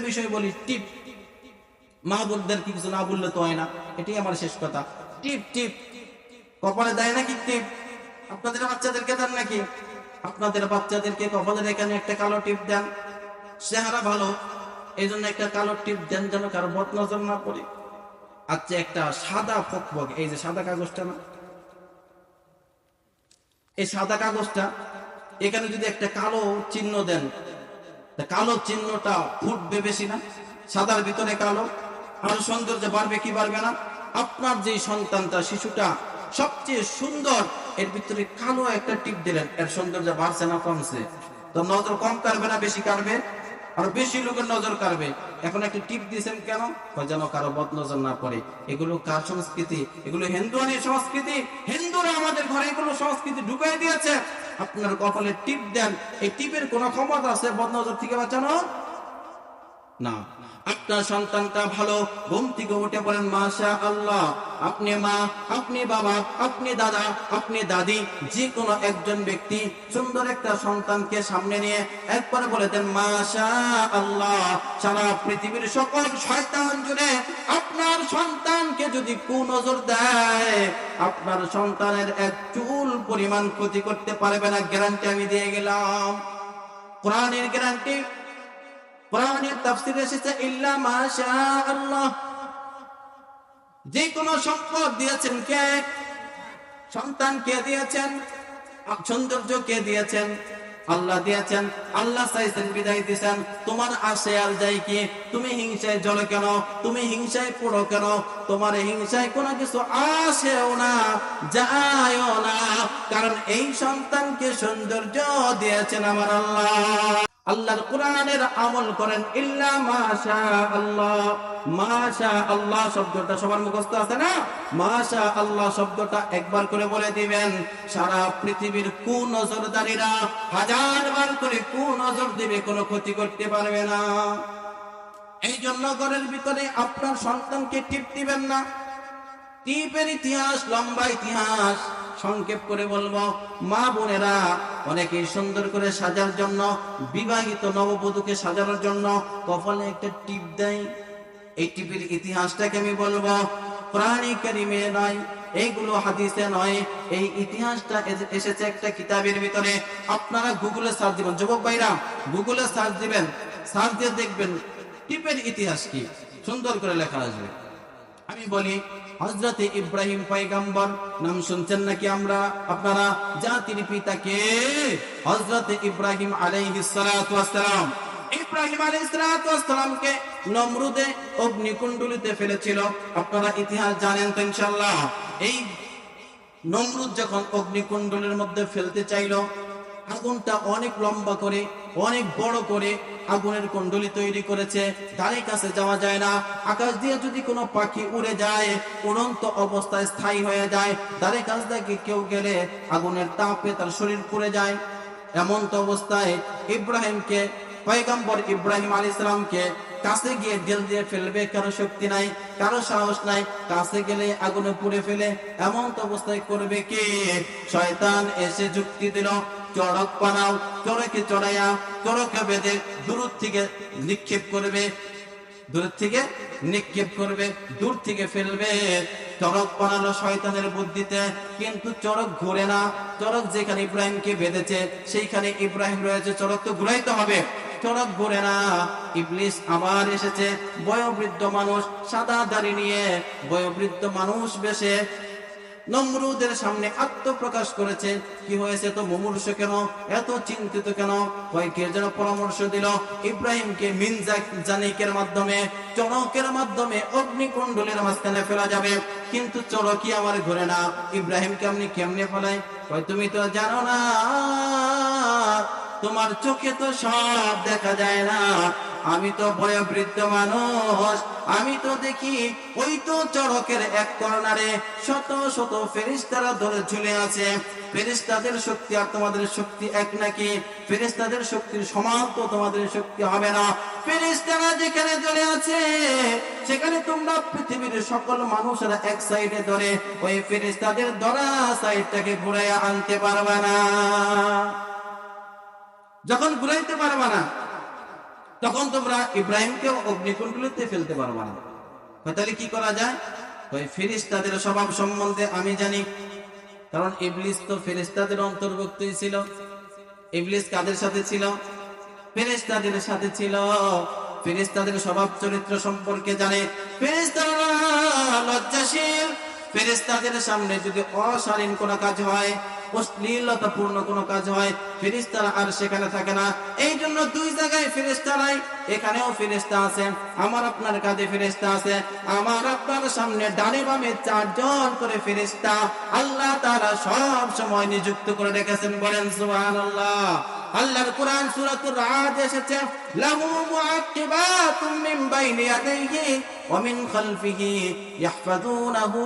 বিষয় বলি, টিপ। মা বোনদের কিছু না বললে তো হয় না, এটাই আমার শেষ কথা। টিপ টিপ কপালে দেয় নাকি টিপ? আপনাদের বাচ্চাদেরকে দেন নাকি? আপনাদের বাচ্চাদেরকে কপালের এখানে একটা কালো টিপ দেন। চেহারা ভালো এই জন্য একটা কালো টিপ দেন, যেন কারো বদনজর না পড়ে। আচ্ছা, একটা সাদা ফকফক, এই যে সাদা কাগজটা না, এই সাদা কাগজটা এখানে যদি একটা কালো চিহ্ন দেন, কালো চিহ্নটা ফুটবে বেশি না? সাদার ভিতরে কালো, আরো সৌন্দর্য বাড়বে কি বাড়বে না? আপনার যে সন্তানটা, শিশুটা সবচেয়ে সুন্দর, এর ভিতরে কালো একটা টিপ দিলেন, এর সৌন্দর্য বাড়ছে না কমছে? তো নজর কম কাড়বে না বেশি কাড়বে? আর বেশি লোকের নজর কাড়বে। এখন একটা টিপ দিয়েছেন কেন? যেন কারো বদ নজর না পড়ে। এগুলো কার সংস্কৃতি? এগুলো হিন্দুয়ানি সংস্কৃতি। হিন্দুরা আমাদের ঘরে এগুলো সংস্কৃতি ঢুকাই দিয়েছে। আপনার কপালে টিপ দেন, এই টিপের কোন ক্ষমতা আছে বদ নজর থেকে বাঁচানো? না। আপনার সন্তানটা ভালো, ঘুম থেকে উঠে বলেন মাশা আল্লাহ। আপনি মা, আপনি বাবা, আপনি দাদা, আপনি দাদি, যে কোনো একজন ব্যক্তি সুন্দর একটা সন্তানকে সামনে নিয়ে একবার বলে দেন মাশা আল্লাহ। সারা পৃথিবীর সকল শয়তান জুড়ে আপনার সন্তানকে যদি কুনজর দেয়, আপনার সন্তানের এক চুল পরিমাণ ক্ষতি করতে পারবে না, গ্যারান্টি আমি দিয়ে গেলাম। কোরআনের গ্যারান্টি। কোরআনের তাফসীরে এসেছে ইল্লা মাশা আল্লাহ। যে কোনো সম্পদ দিয়েছেন কে? সন্তান কে দিয়েছেন? সৌন্দর্য কে দিয়েছেন? আল্লাহ দিয়েছেন। আল্লাহ চাইছেন বিদায় দিয়েছেন। তোমার আসে আর যাই কি? তুমি হিংসায় জ্বলো কেন? তুমি হিংসায় পড়ো কেন? তোমার হিংসায় কোনো কিছু আসেও না, যায়ও না, কারণ এই সন্তানকে সৌন্দর্য দিয়েছেন আমার আল্লাহ। আল্লাহর কোরআনের আমল করেন। ইল্লা মাশা আল্লাহ। মাশা আল্লাহ শব্দটা সবার মুখস্থ আছে না? মাশা আল্লাহ শব্দটা একবার করে বলে দিবেন। সারা পৃথিবীর কুনজরদারীরা হাজারবার করে কুনজর দিবে, কোনো ক্ষতি করতে পারবে না। এই জন্য ঘরের ভিতরে আপনার সন্তানকে টিপ দিবেন না। টিপের ইতিহাস লম্বা ইতিহাস, সংক্ষেপ করে বলবো। মা বোনেরা অনেকে সুন্দর করে সাজার জন্য, বিবাহিত নববধূকে সাজানোর জন্য কপালে একটা টিপ দেয়। এই টিপের ইতিহাসটাকে আমি বলবো। কোরআনে কারিমে নয়, এইগুলো হাদিসে নয়, এই ইতিহাসটা এসেছে একটা কিতাবের ভিতরে। আপনারা গুগলে সার্চ দিবেন, যুবক ভাইরা গুগলে সার্চ দিবেন, সার্চ দিয়ে দেখবেন টিপের ইতিহাস কি, সুন্দর করে লেখা আসবে। আমি বলি, হযরতে ইব্রাহিম পয়গম্বর নাম শুনছেন নাকি আপনারা? জাতির পিতাকে হযরতে ইব্রাহিম আলাইহিস সালাতু ওয়াস সালাম। ইব্রাহিম আলাইহিস সালাতু ওয়াস সালামকে নমরুদে অগ্নিকুণ্ডলিতে ফেলেছিল। আপনারা ইতিহাস জানেন তো ইনশাআল্লাহ। এই নমরুদ যখন অগ্নিকুণ্ডলের মধ্যে ফেলতে চাইলো, আগুনটা অনেক লম্বা করে, অনেক বড় করে আগুনের কুণ্ডলী তৈরি করেছে, ধারে কাছে যাওয়া যায় না। আকাশ দিয়ে যদি কোনো পাখি উড়ে যায়, উড়ন্ত অবস্থায় স্থায়ী হয়ে যায়, ধারে কাছ থেকে কেউ গেলে আগুনের তাপে তার শরীর পুড়ে যায়। এমন তো অবস্থায় ইব্রাহিমকে, পয়গম্বর ইব্রাহিম আলাইহিস সালামকে কাছে গিয়ে ঢেল দিয়ে ফেলবে, কারো শক্তি নাই, কারো সাহস নাই, কাছে গেলে আগুনে পুড়ে ফেলে। এমন তো অবস্থায় করবে কে? শয়তান এসে যুক্তি দিল, চড়ক বানাও, চড়কে চড়াইয়া চড়কে বেঁধে দূর থেকে নিক্ষেপ করবে, দূর থেকে নিক্ষেপ করবে, দূর থেকে ফেলবে। চড়ক বানালো শয়তানের বুদ্ধিতে, কিন্তু চড়ক ঘুরে না। চড়ক যেখানে ইব্রাহিমকে বেঁধেছে সেইখানে ইব্রাহিম রয়েছে, চড়ক তো ঘুরাইতে হবে, চড়ক ঘুরে না। ইবলিস আবার এসেছে, বয়োবৃদ্ধ মানুষ, সাদা দাড়ি নিয়ে বয়োবৃদ্ধ মানুষ বেশে নমরুদের সামনে আত্মপ্রকাশ করেছে। কি হয়েছে, তো মুমূর্ষু কেন, এত চিন্তিত কেন? কয়েকে যেন পরামর্শ দিল ইব্রাহিমকে মিনজানিকের মাধ্যমে, চড়কের মাধ্যমে অগ্নিকুণ্ডলের মাঝখানে ফেলা যাবে, কিন্তু চড়কই আমার ঘুরে না। ইব্রাহিমকে আপনি কেমনে ফেলাই? তুমি তো জানো না, তোমার চোখে তো সব দেখা যায় না, আমি তো বয়োবৃদ্ধ মানুষ, আমি তো দেখি ওই তো চড়কের এক কর্নারে শত শত ফেরেশতারা ধরে ঝুলে আছে। ফেরেশতাদের শক্তি আর তোমাদের শক্তি এক নাকি? ফেরেশতাদের শক্তির সমান তো তোমাদের শক্তি হবে না। ফেরেশতারা যেখানে ধরে আছে সেখানে তোমরা পৃথিবীর সকল মানুষেরা এক সাইডে ধরে ওই ফেরেশতাদের ধরা সাইডটাকে ঘুরাইয়া আনতে পারবে না। যখন ঘুরাইতে পারবে না, তখন তোমরা ইব্রাহিমকে অগ্নিকুণ্ডলিতে ফেলতে পারবা না। তাহলে কি করা যায়? ওই ফেরেশতাদের স্বভাব সম্বন্ধে আমি জানি, কারণ ইবলিস তো ফেরেশতাদের অন্তর্ভুক্তই ছিল। ইবলিস কাদের সাথে ছিল? ফেরেশতাদের সাথে ছিল। ফেরেশতাদের স্বভাব চরিত্র সম্পর্কে জানে। ফেরেশতারা লজ্জাশীল। ফেরেশতাদের সামনে যদি অশালীন কোনো কাজ হয়, অশ্লীলতাপূর্ণ কোনো কাজ হয়, ফেরেশতারা আর সেখানে থাকে না। এই জন্য দুই জায়গায় ফেরেশতা নাই। এখানেও ফেরেশতা আছে, আমার আপনার কাঁধে ফেরেশতা আছে, আমার আপনার সামনে ডানে বামে 4 জন করে ফেরেশতা আল্লাহ তাআলা সব সময় নিযুক্ত করে রেখেছেন। বলেন সুবহানাল্লাহ। আল্লাহর কোরআন সূরাতুর রাদ এসেছে, লাহু মুআক্কিবাতুম মিন বাইনি ইয়াদাইহি ওয়া মিন খালফিহি ইয়াহফাযুনাহু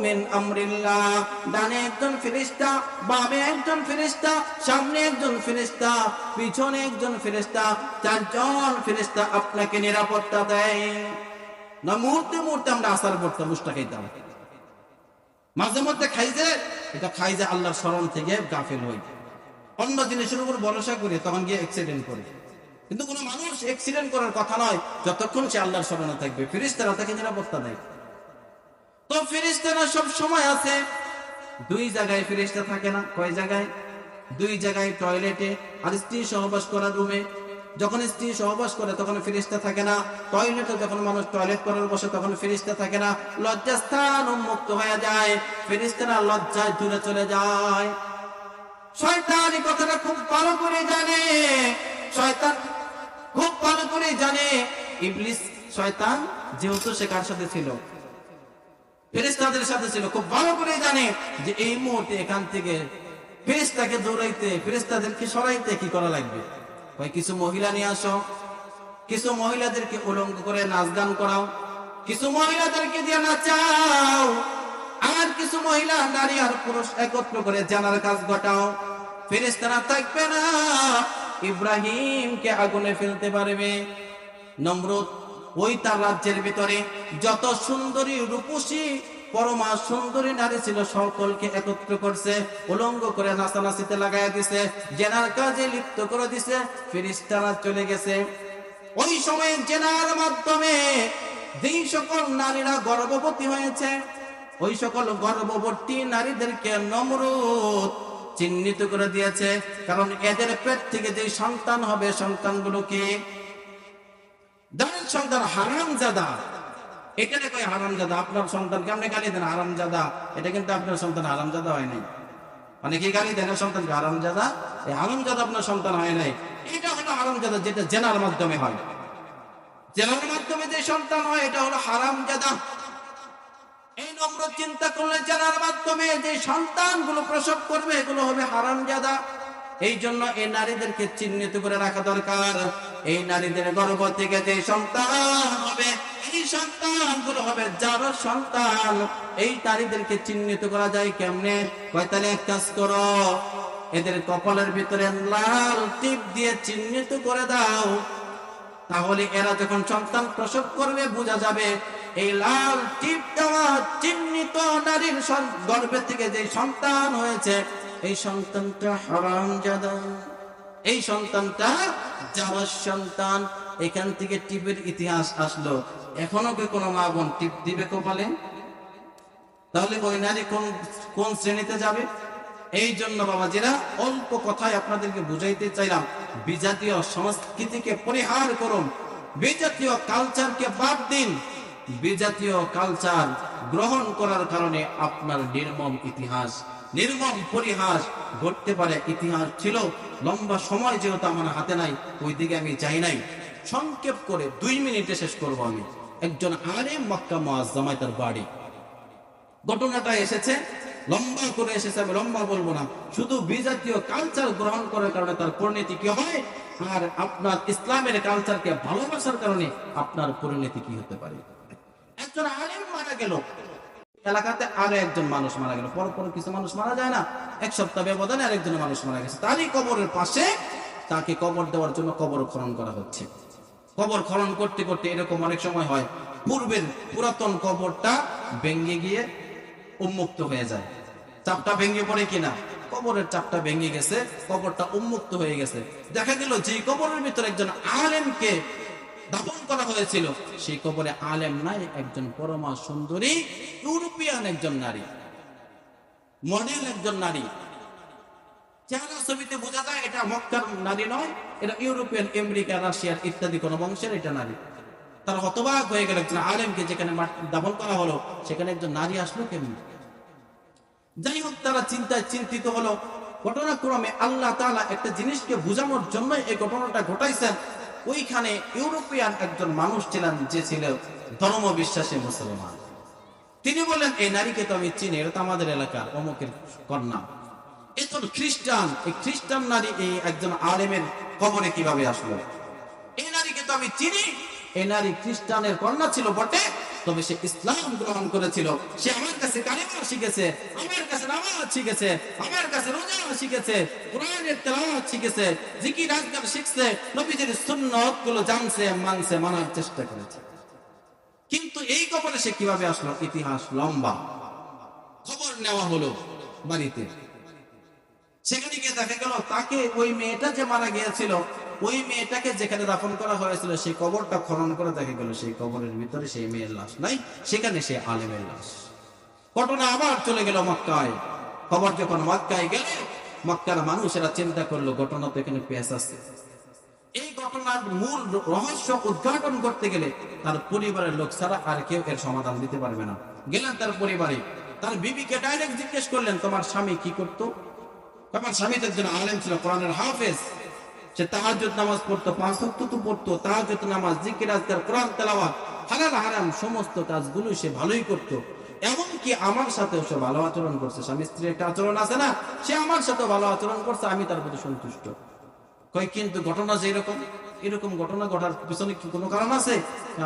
মিন আমরিল্লাহ। ডানে একজন ফেরেশতা, বামে একজন ফেরেশতা, সামনে একজন ফেরেশতা, পিছনে একজন ফেরেশতা, 4 জন ফেরেশতা আপনাকে নিরাপত্তা দেয়। না মুহূর্তে মুহূর্তে আমরা আসার পড়তাম, মুস্তা খাইতাম, মাঝে মধ্যে খাই যে এটা খাই যে আল্লাহর স্মরণ থেকে গাফিল হই, অন্য জিনিসের উপর ভরসা করে তখন গিয়ে অ্যাক্সিডেন্ট করে। কিন্তু কোনো মানুষ অ্যাক্সিডেন্ট করার কথা নয় যতক্ষণ সে আল্লাহর স্মরণে থাকবে। ফেরেশতারা তাকে নিরাপত্তা দেয়। তো ফেরেশতারা সব সময় আছে। দুই জায়গায় ফেরেশতা থাকে না। কয় জায়গায়? দুই জায়গায়, টয়লেটে আর স্ত্রী সহবাস করার রুমে। যখন স্ত্রী সহবাস করে তখন ফেরেশতা থাকে না। টয়লেটে যখন মানুষ টয়লেট করার বসে তখন ফেরেশতা থাকে না। লজ্জাস্থান উন্মুক্ত হয়ে যায়, ফেরেশতারা লজ্জায় দূরে চলে যায়। শয়তান এই কথাটা খুব ভালো করে জানে। শয়তান খুব ভালো করে জানে। ইবলিস শয়তান যেহেতু সে কার সাথে ছিল? ফেরেশতাদের সাথে ছিল। খুব ভালো করে জানে যে এই মুহূর্তে এখান থেকে ফেরেশতাকে দৌড়াইতে, ফেরেশতাদেরকে সরাইতে কি করা লাগবে? ভাই কিছু মহিলা নিয়ে আসো, কিছু মহিলাদেরকে উলঙ্গ করে নাচ গান করাও, কিছু মহিলাদেরকে দিয়ে নাচাও, আর কিছু মহিলা নারী আর পুরুষ একত্র করে জানার কাজ ঘটাও। ফেরেশতারা থাকবে না, ইব্রাহিমকে আগুনে ফেলতে পারবে। নমরুদ ওই তার রাজ্যের ভিতরে যত সুন্দরী রূপসী পরমা সুন্দরী নারী ছিল সকলকে একত্র করছে, উলঙ্গ করে নাচানাচিতে লাগাইয়া দিছে, জেনার কাজে লিপ্ত করে দিছে। ফেরেশতারা চলে গেছে। ওই সময় জেনার মাধ্যমে যেই সকল নারীরা গর্ভবতী হয়েছে, ওই সকল গর্ভবতী নারীদেরকে নমরুদ চিহ্নিত করে দিয়েছে। কারণ এদের পেট থেকে যে সন্তান হবে, সন্তানগুলোকে দাঁড়ের সন্তান হারামজাদা। এখানে কই হারামজাদা? আপনার সন্তানকে আপনি গালি দেন হারামজাদা, এটা কিন্তু আপনার সন্তান হারামজাদা হয় নাই। অনেকে গালি দেন সন্তানকে হারামজাদা, এই হারামজাদা আপনার সন্তান হয় নাই। এটা হলো হারামজাদা, যেটা জেনার মাধ্যমে হয়। জেনার মাধ্যমে যে সন্তান হয় এটা হলো হারামজাদা। এই নমরুদ চিন্তা করলে জেনার মাধ্যমে যে সন্তানগুলো প্রসব করবে এগুলো হবে হারামজাদা। এই জন্য এই নারীদেরকে চিহ্নিত করে রাখা দরকার। এই নারীদের গর্ভ থেকে যে সন্তান হবে, এই সন্তানগুলো হবে যার সন্তান। এই নারীদেরকে চিহ্নিত করা যায় কেমনে? কয়তালে এক কাজ করো, এদের কপালের ভিতরে লাল টিপ দিয়ে চিহ্নিত করে দাও, তাহলে এরা যখন সন্তান প্রসব করবে বোঝা যাবে এই লাল টিপ দেওয়া চিহ্নিত নারীর গর্ভে থেকে যে সন্তান হয়েছে এই সন্তানটা হারামজাদা, এই সন্তানটা যার সন্তান। এখান থেকে টিপের ইতিহাস আসলো। এখনো কি কোনো মা বোন টিপ দিবে কপালে? তাহলে ওই নারী কোন শ্রেণীতে যাবে? এই জন্য বাবাজিরা অল্প কথায় আপনাদেরকে বুঝাইতে চাইলাম, বিজাতীয় সংস্কৃতিকে পরিহার করুন, বিজাতীয় কালচারকে বাদ দিন। বিজাতীয় কালচার গ্রহণ করার কারণে আপনার নির্মম ইতিহাস, নির্মম পরিহাস ঘটতে পারে। ইতিহাস ছিল লম্বা সময়, যেহেতু আমার হাতে নাই ওই দিকে আমি যাই নাই। সংক্ষেপ করে 2 মিনিটে শেষ করবো আমি। একজন আলেম মক্কা মুআজ্জামায় তার বাড়ি। ঘটনাটা এসেছে লম্বা করে এসেছে, আমি লম্বা বলবো না। শুধু বিজাতীয় কালচার গ্রহণ করার কারণে তার পরিণতি কি হয়, আর আপনার ইসলামের কালচারকে ভালোবাসার কারণে আপনার পরিণতি কি হতে পারে। একজন আলেম মারা গেল, এলাকাতে আরো একজন মানুষ মারা গেল। পরপর কিছু মানুষ মারা যায় না, 1 সপ্তাহ ব্যবধানে আরেকজন মানুষ মারা গেছে। তারই কবরের পাশে তাকে কবর দেওয়ার জন্য কবর খনন করা হচ্ছে। কবর খনন করতে করতে এরকম অনেক সময় হয়, পূর্বের পুরাতন কবরটা ভেঙে গিয়ে উন্মুক্ত হয়ে যায়, চাপটা ভেঙে পড়ে কিনা কবরের চাপটা ভেঙে গেছে, কবরটা উন্মুক্ত হয়ে গেছে। দেখা গেল যে কবরের ভিতরে একজন আলেমকে দাফন করা হয়েছিল, সেই কবরে আলেম নাই, একজন পরমা সুন্দরী ইউরোপিয়ান একজন নারী, মডেল একজন নারী। চেহারা ছবিতে বোঝা যায় এটা মক্কার নারী নয়, এটা ইউরোপিয়ান, আমেরিকা, রাশিয়ার ইত্যাদি কোন বংশের এটা নারী। তারা হতবাক হয়ে গেল, একজন আলেমকে যেখানে দাফন করা হলো সেখানে একজন নারী আসলো কেমন? যাই হোক, তারা চিন্তায় চিন্তিত হলো। ঘটনাক্রমে আল্লাহ তাআলা একটা জিনিসকে বোঝানোর জন্য এই ঘটনাটা ঘটাইছেন। ওইখানে ইউরোপিয়ান একজন মানুষ ছিলেন, যে ছিল ধর্ম বিশ্বাসী মুসলমান। তিনি বললেন, এই নারীকে তো আমি চিনি, এটা তো আমাদের এলাকার অমুকের কন্যা। এ তো খ্রিস্টান, এই খ্রিস্টান নারী এই একজন আলেমের কবরে কিভাবে আসলো? এই নারীকে তো আমি চিনি, এই নারী খ্রিস্টানের কন্যা ছিল বটে, তবে সে ইসলাম গ্রহণ করেছিল। সে আমার কাছে কালিমা শিখেছে, আমার কাছে নামাজ শিখেছে, আমার কাছে রোজা শিখেছে, কোরআনের তেলাওয়াত শিখেছে, জিকির আজকার শিখছে, নবীজির সুন্নাত গুলো জানছে, মানছে, মানার চেষ্টা করেছে। কিন্তু এই কবরে সে কিভাবে আসলো? ইতিহাস লম্বা। খবর নেওয়া হলো বাড়িতে, সেখানে গিয়ে দেখা গেল তাকে ওই মেয়েটা যে মারা গিয়েছিল, ওই মেয়েটাকে যেখানে দাফন করা হয়েছিল সেই কবরটা খনন করে দেখা গেল সেই কবরের ভিতরে সেই মেয়ের লাশ নাই, সেখানে সে আলেমের লাশ। ঘটনা আবার চলে গেল মক্কায়। খবর যখন মক্কায় গেল, মক্কার মানুষেরা চিন্তা করলো ঘটনা তো এখানে পেশ আছে। এই ঘটনার মূল রহস্য উদ্ঘাটন করতে গেলে তার পরিবারের লোক ছাড়া আর কেউ এর সমাধান দিতে পারবে না। গেলেন তার পরিবারে, তার বিবিকে ডাইরেক্ট জিজ্ঞেস করলেন, তোমার স্বামী কি করতো? আমার স্বামী তো একজন আলেম ছিল, কোরআনের হাফেজ। সে তাহাজ্জুদ নামাজ পড়তো, 5 ওয়াক্ত তো পড়তো, তাহাজ্জুদ নামাজ, জিকির আজকার, কোরআন তেলাওয়াত, হালাল হারাম সমস্ত কাজগুলো সে ভালোই করতো। এমনকি আমার সাথেও সে ভালো আচরণ করছে। স্বামী স্ত্রীর একটা আচরণ আছে না, সে আমার সাথেও ভালো আচরণ করছে, আমি তার প্রতি সন্তুষ্ট। কয় কিন্তু ঘটনা যে এরকম ঘটনা ঘটার পিছনে কি কোনো কারণ আছে?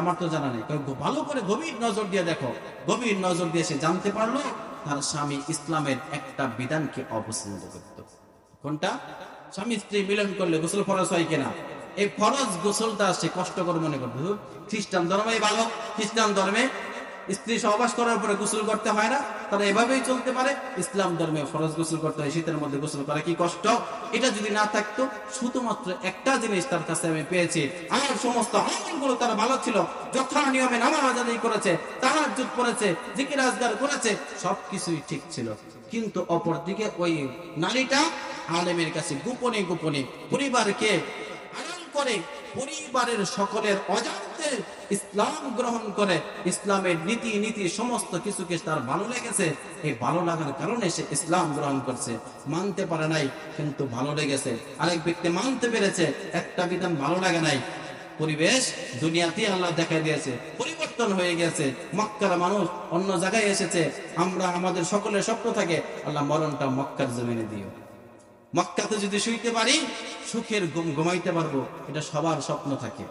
আমার তো জানা নেই। ভালো করে গভীর নজর দিয়ে দেখো। গভীর নজর দিয়ে সে জানতে পারলো তার স্বামী ইসলামের একটা বিধানকে অপছন্দ করত। কোনটা? স্বামী স্ত্রী মিলন করলে গোসল ফরজ হয় কিনা, এই ফরজ গোসলটা সে কষ্টকর মনে করত। খ্রিস্টান ধর্মে ভালো, খ্রিস্টান ধর্মে স্ত্রী সহবাস করার পরে গোসল করতে হয় না, তারা এভাবেই চলতে পারে। ইসলাম ধর্মে ফরজ গোসল করতে হয়, শীতের মধ্যে গোসল করা কি কষ্ট? এটা যদি না থাকতো, শুধুমাত্র একটা জিনিস তার কাছে আমি পেয়েছি, আর সমস্ত আমলগুলো তার ভালো ছিল, যথা নিয়মে নামাজ আদায় করেছে, তাহাজ্জুদ পড়েছে, জিকির আজকার করেছে, সবকিছুই ঠিক ছিল। কিন্তু অপরদিকে ওই নারীটা আলেমের কাছে গোপনে গোপনে পরিবারকে আড়াল করে, পরিবারের সকলের অজান্তে ইসলাম গ্রহণ করে, ইসলামের নীতি সমস্ত কিছুকে তার ভালো লেগেছে। এই ভালো লাগার কারণে সে ইসলাম গ্রহণ করছে। মানতে পারে নাই, কিন্তু ভালো লেগেছে। আরেক ব্যক্তি মানতে পেরেছে, একটা বিধান ভালো লাগে নাই। পরিবেশ দুনিয়াতে আল্লাহ দেখা দিয়েছে, পরিবর্তন হয়ে গেছে। মক্কার মানুষ অন্য জায়গায় এসেছে। আমরা আমাদের সকলের স্বপ্ন থাকে, আল্লাহ মরণটা মক্কার জমিনে দিও। মক্কাতে যদি শুইতে পারি, সুখের ঘুমাইতে পারবো, এটা সবার স্বপ্ন থাকে।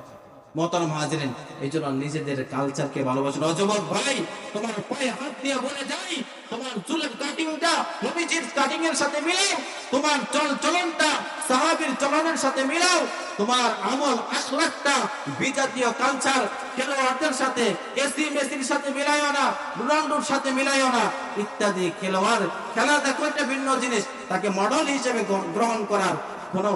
মোহতারাম হাজিরিন, এই জন্য নিজেদের কালচারকে ভালোবাসুন। যুবক ভাই, তোমার পায়ে হাত দিয়ে বলে যাই, তোমার চুলের কাটিংটা নবীজির কাটিং এর সাথে মিলাও, তোমার চলনটা সাহাবীর চলনের সাথে মিলাও, তোমার আমল আখলাকটা বিজাতীয় কালচার খেলোয়াড়দের সাথে, এসি মেসির সাথে মিলাইও না, রোনাল্ডোর সাথে মিলাইও না, ইত্যাদি। খেলোয়াড় খেলা দেখো একটা ভিন্ন জিনিস, তাকে মডেল হিসেবে গ্রহণ করার কোনো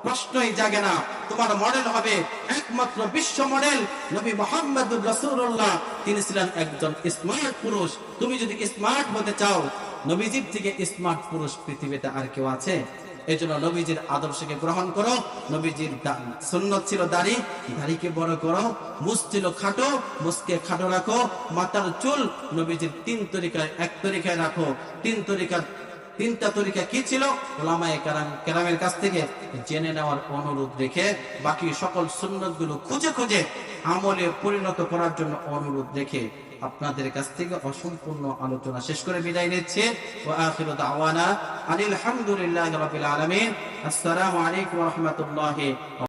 প্রশ্নই জাগে না। তোমার মডেল হবে একমাত্র বিশ্ব মডেল নবী মুহাম্মদুর রাসূলুল্লাহ। তিনি ছিলেন একজন স্মার্ট পুরুষ। তুমি যদি স্মার্ট হতে চাও, নবীজির থেকে স্মার্ট পুরুষ পৃথিবীতে আর কেউ আছে? এই জন্য নবীজির আদর্শকে গ্রহণ করো। নবীজির সুন্নত ছিল দাড়ি, দাড়িকে বড় করো। মুছ ছিল খাটো, মুছকে খাটো রাখো। মাথার চুল নবীজির 3 তরিকায় 1 তরিকায় রাখো। 3টা তরিকা কি ছিল? উলামায়ে কেরামের কাছ থেকে জেনে নেওয়ার অনুরোধ রেখে, বাকি সকল সুন্নত গুলো খুঁজে খুঁজে আমলে পরিণত করার জন্য অনুরোধ রেখে আপনাদের কাছ থেকে অসম্পূর্ণ আলোচনা শেষ করে বিদায় নিচ্ছি। ওয়া আখিরু দাওয়ানা আলহামদুলিল্লাহি রাব্বিল আলামিন। আসসালামু আলাইকুম ওয়া রাহমাতুল্লাহি।